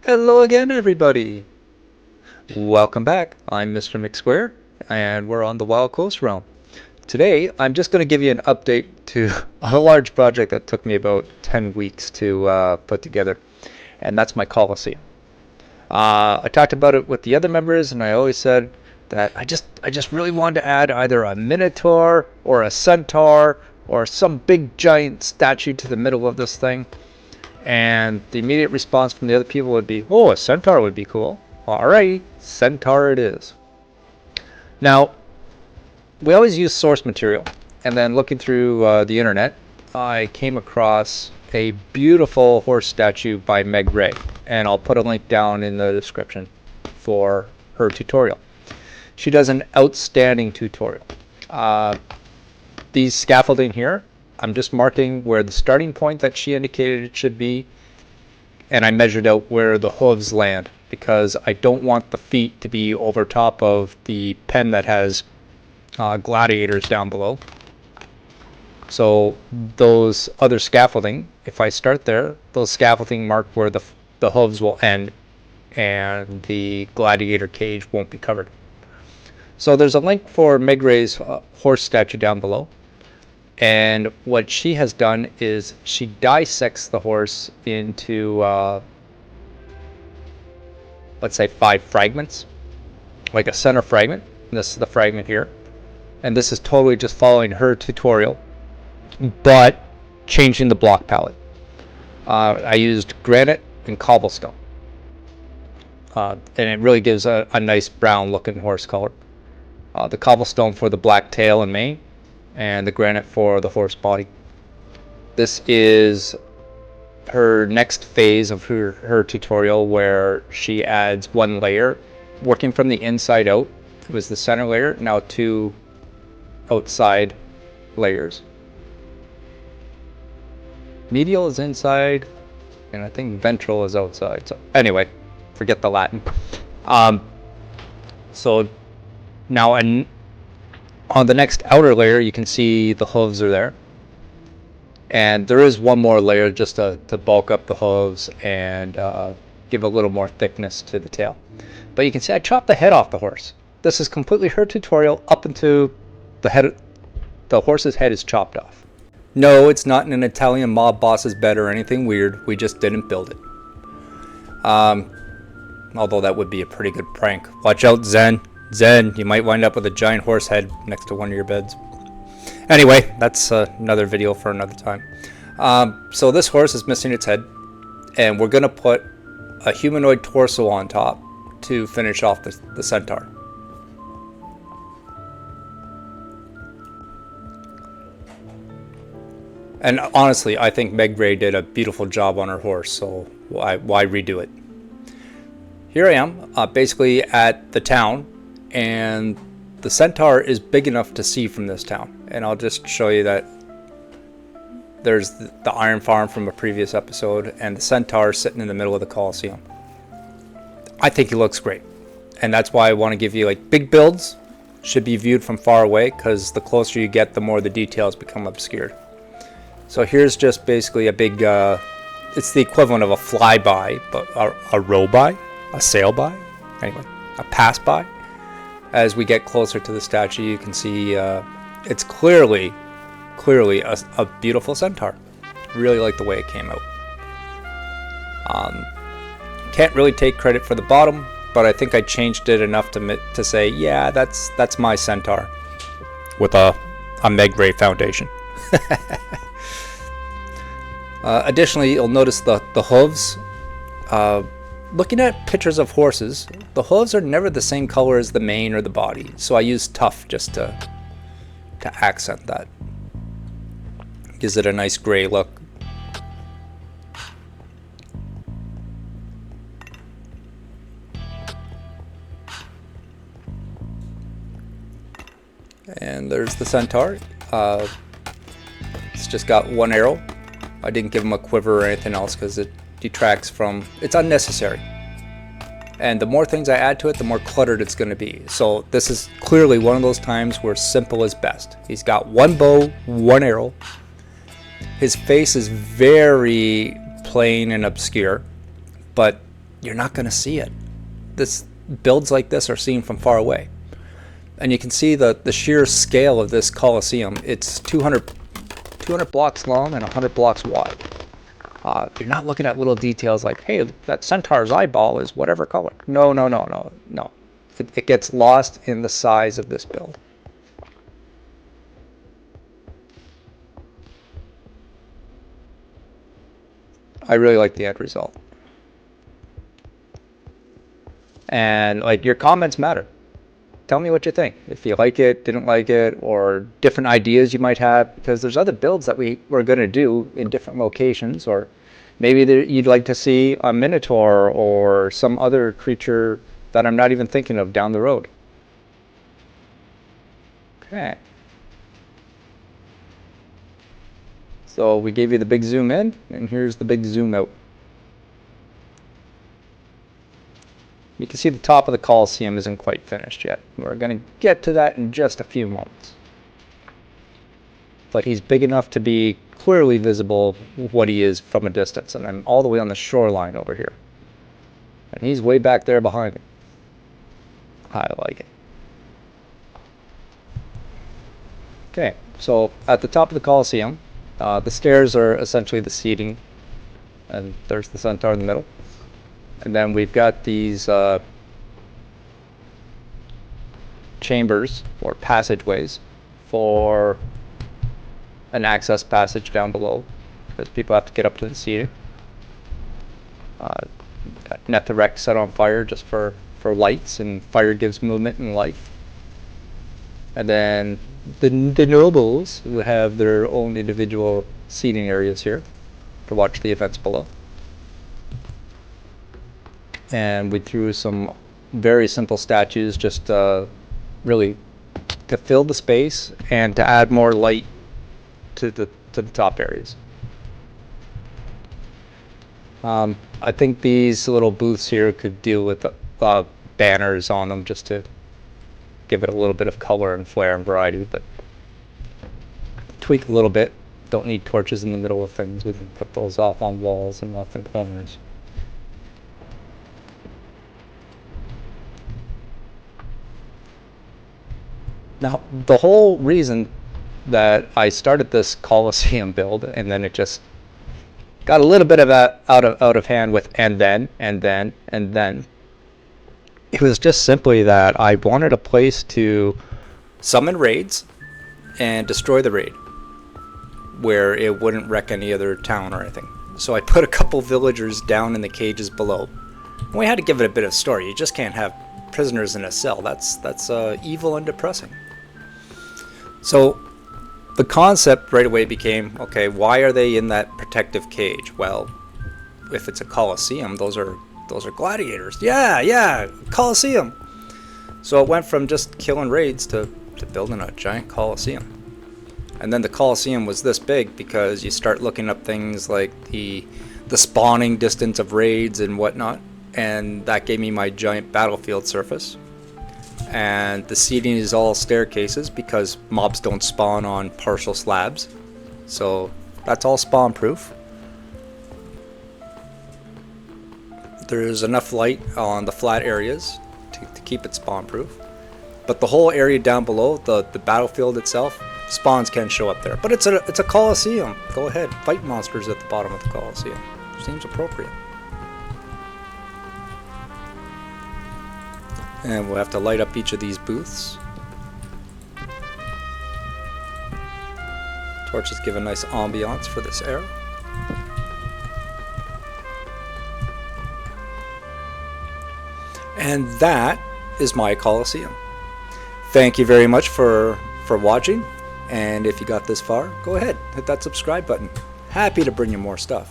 Hello again, everybody. Welcome back. I'm Mr. McSquare, and we're on the Wild Coast realm. Today, I'm just going to give you an update to a large project that took me about 10 weeks to put together, and that's my Colosseum. I talked about it with the other members, and I always said that I just really wanted to add either a Minotaur or a Centaur or some big giant statue to the middle of this thing. And the immediate response from the other people would be, oh, a centaur would be cool. Alright, centaur it is. Now, we always use source material. And then looking through the internet, I came across a beautiful horse statue by Meg Ray. And I'll put a link down in the description for her tutorial. She does an outstanding tutorial. These scaffolding here, I'm just marking where the starting point that she indicated it should be, and I measured out where the hooves land because I don't want the feet to be over top of the pen that has gladiators down below. So those other scaffolding, if I start there, those scaffolding mark where the hooves will end and the gladiator cage won't be covered. So there's a link for Meg Ray's horse statue down below. And what she has done is she dissects the horse into, let's say, 5 fragments, like a center fragment. This is the fragment here. And this is totally just following her tutorial, but changing the block palette. I used granite and cobblestone. And it really gives a nice brown looking horse color. The cobblestone for the black tail and mane, and the granite for the horse body. This is her next phase of her tutorial where she adds 1 layer, working from the inside out. It was the center layer, now 2 outside layers. Medial is inside, and I think ventral is outside. So anyway, forget the Latin. So now on the next outer layer, you can see the hooves are there. And there is 1 more layer just to bulk up the hooves and give a little more thickness to the tail. But you can see I chopped the head off the horse. This is completely her tutorial up until the horse's head is chopped off. No, it's not in an Italian mob boss's bed or anything weird. We just didn't build it. Although that would be a pretty good prank. Watch out, Zen, you might wind up with a giant horse head next to one of your beds. Anyway, that's another video for another time. So this horse is missing its head, and we're going to put a humanoid torso on top to finish off the centaur. And honestly, I think Meg Ray did a beautiful job on her horse, so why redo it? Here I am, basically at the town. And the centaur is big enough to see from this town. And I'll just show you that there's the iron farm from a previous episode and the centaur sitting in the middle of the Colosseum. I think he looks great. And that's why I want to give you, like, big builds should be viewed from far away, because the closer you get, the more the details become obscured. So here's just basically a big, it's the equivalent of a flyby, but a row-by, a sail-by, anyway, a pass-by. As we get closer to the statue, you can see it's clearly a beautiful centaur. Really like the way it came out. Can't really take credit for the bottom, but I think I changed it enough to say, yeah, that's my centaur with a Meg Ray foundation. Additionally, you'll notice the hooves. Looking at pictures of horses, the hooves are never the same color as the mane or the body, so I use tuff just to accent that. Gives it a nice gray look. And there's the centaur. It's just got 1 arrow. I didn't give him a quiver or anything else because it detracts from, it's unnecessary. And the more things I add to it, the more cluttered it's going to be. So this is clearly one of those times where simple is best. He's got 1 bow, 1 arrow. His face is very plain and obscure, but you're not going to see it. This builds like this are seen from far away. And you can see the sheer scale of this Colosseum. It's 200 blocks long and 100 blocks wide. You're not looking at little details like, hey, that centaur's eyeball is whatever color. No. It gets lost in the size of this build. I really like the end result. And like, your comments matter. Tell me what you think. If you like it, didn't like it, or different ideas you might have, because there's other builds that we're going to do in different locations, or maybe you'd like to see a minotaur or some other creature that I'm not even thinking of down the road. Okay. So we gave you the big zoom in, and here's the big zoom out. You can see the top of the Colosseum isn't quite finished yet. We're going to get to that in just a few moments. But he's big enough to be clearly visible what he is from a distance. And I'm all the way on the shoreline over here. And he's way back there behind me. I like it. Okay, so at the top of the Colosseum, the stairs are essentially the seating. And there's the Centaur in the middle. And then we've got these chambers or passageways for an access passage down below, because people have to get up to the seating. Got Netherrack set on fire just for lights, and fire gives movement and light. And then the nobles will have their own individual seating areas here to watch the events below. And we threw some very simple statues, just really to fill the space and to add more light to the top areas. I think these little booths here could deal with banners on them just to give it a little bit of color and flair and variety, but tweak a little bit. Don't need torches in the middle of things. We can put those off on walls and off in corners. Now, the whole reason that I started this Colosseum build, and then it just got a little bit of that out of hand with and then, it was just simply that I wanted a place to summon raids and destroy the raid where it wouldn't wreck any other town or anything. So I put a couple villagers down in the cages below. And we had to give it a bit of story. You just can't have prisoners in a cell. That's evil and depressing. So the concept right away became, okay, why are they in that protective cage? Well, if it's a Colosseum, those are gladiators. Yeah, Colosseum. So it went from just killing raids to building a giant Colosseum. And then the Colosseum was this big because you start looking up things like the spawning distance of raids and whatnot, and that gave me my giant battlefield surface. And the seating is all staircases because mobs don't spawn on partial slabs, so that's all spawn proof. There's enough light on the flat areas to keep it spawn proof, but the whole area down below, the battlefield itself, spawns can show up there. But it's a Colosseum. Go ahead, fight monsters at the bottom of the Colosseum. Seems appropriate. And we'll have to light up each of these booths. Torches give a nice ambiance for this era. And that is my Colosseum. Thank you very much for watching. And if you got this far, go ahead, hit that subscribe button. Happy to bring you more stuff.